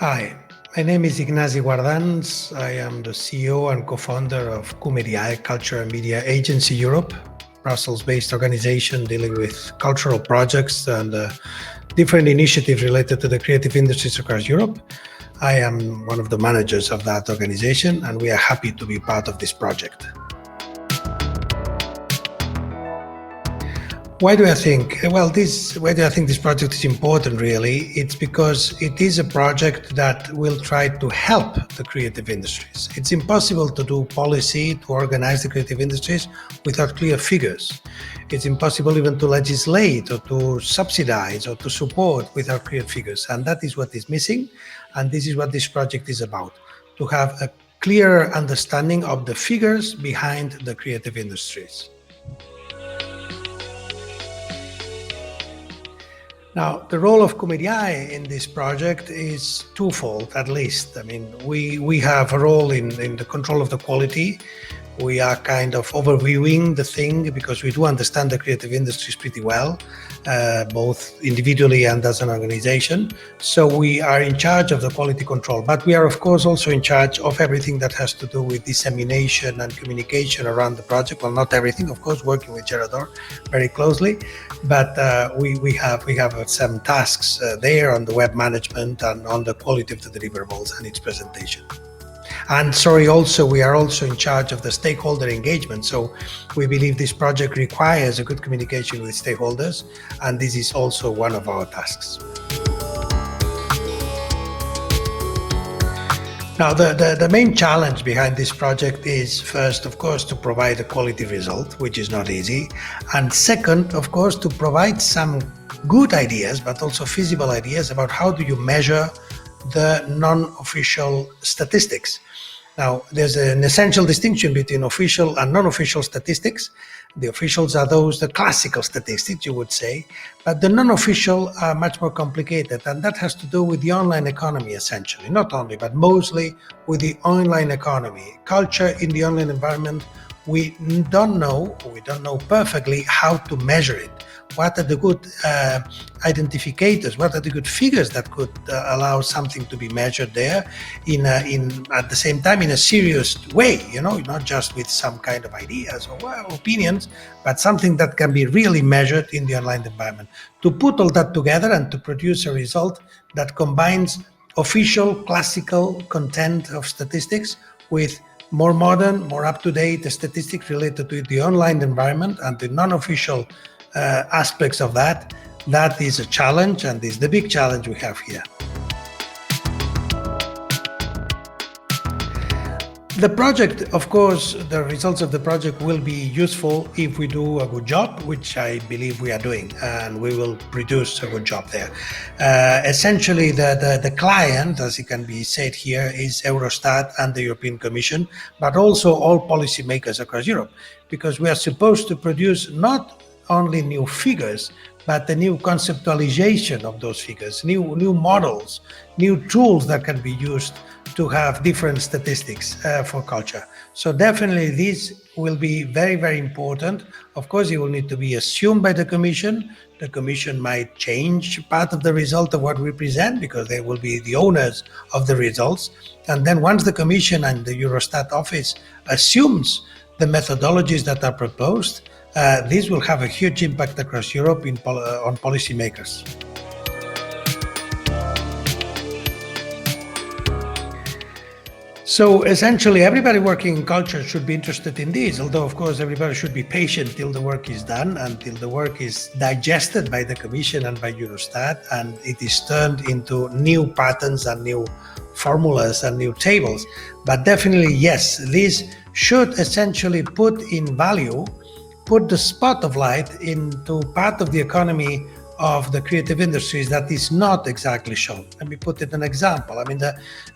Hi, my name is Ignasi Guardans. I am the CEO and co-founder of Cumediae, Culture and Media Agency Europe, Brussels-based organization dealing with cultural projects and different initiatives related to the creative industries across Europe. I am one of the managers of that organization, and we are happy to be part of this project. Why do I think this project is important really? It's because it is a project that will try to help the creative industries. It's impossible to do policy, to organize the creative industries without clear figures. It's impossible even to legislate or to subsidize or to support without clear figures. And that is what is missing. And this is what this project is about, to have a clearer understanding of the figures behind the creative industries. Now, the role of Cumediae in this project is twofold, at least. I mean, we have a role in the control of the quality. We are kind of overviewing the thing because we do understand the creative industries pretty well, both individually and as an organization. So we are in charge of the quality control, but we are of course also in charge of everything that has to do with dissemination and communication around the project. Well, not everything, of course, working with Gerador very closely, but we have some tasks there on the web management and on the quality of the deliverables and its presentation. And we are also in charge of the stakeholder engagement. So we believe this project requires a good communication with stakeholders, and this is also one of our tasks. Now, the main challenge behind this project is first, of course, to provide a quality result, which is not easy. And second, of course, to provide some good ideas, but also feasible ideas about how do you measure the non-official statistics. Now, there's an essential distinction between official and non-official statistics. The officials are the classical statistics, you would say, but the non-official are much more complicated, and that has to do with the online economy, essentially. Not only, but mostly with the online economy. Culture in the online environment, we don't know perfectly how to measure it. What are the good identificators? What are the good figures that could allow something to be measured there at the same time in a serious way, not just with some kind of ideas or opinions, but something that can be really measured in the online environment. To put all that together and to produce a result that combines official classical content of statistics with more modern, more up-to-date statistics related to the online environment and the non-official aspects of that is a challenge, and is the big challenge we have here. The project, of course, the results of the project will be useful if we do a good job, which I believe we are doing, and we will produce a good job there. Essentially, the client, as it can be said here, is Eurostat and the European Commission, but also all policymakers across Europe, because we are supposed to produce not only new figures, but the new conceptualization of those figures, new models, new tools that can be used to have different statistics for culture. So definitely this will be very, very important. Of course, it will need to be assumed by the Commission. The Commission might change part of the result of what we present because they will be the owners of the results. And then once the Commission and the Eurostat office assumes the methodologies that are proposed, this will have a huge impact across Europe on policymakers. So essentially, everybody working in culture should be interested in this, although of course everybody should be patient till the work is done, until the work is digested by the Commission and by Eurostat, and it is turned into new patterns and new formulas and new tables. But definitely, yes, this should essentially put the spot of light into part of the economy of the creative industries that is not exactly shown. Let me put it an example. I mean,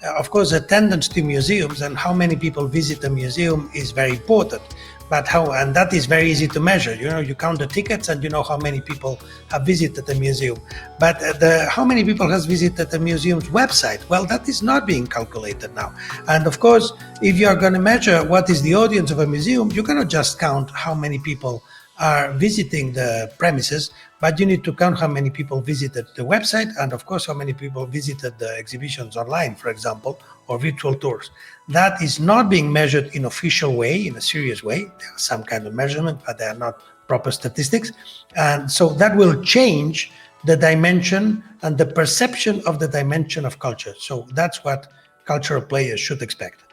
of course, attendance to museums and how many people visit a museum is very important. And that is very easy to measure. You count the tickets and you know how many people have visited the museum. But how many people has visited the museum's website? Well, that is not being calculated now. And of course, if you are going to measure what is the audience of a museum, you cannot just count how many people are visiting the premises, but you need to count how many people visited the website and, of course, how many people visited the exhibitions online, for example, or virtual tours. That is not being measured in official way, in a serious way. There are some kind of measurement, but they are not proper statistics. And so that will change the dimension and the perception of the dimension of culture. So that's what cultural players should expect.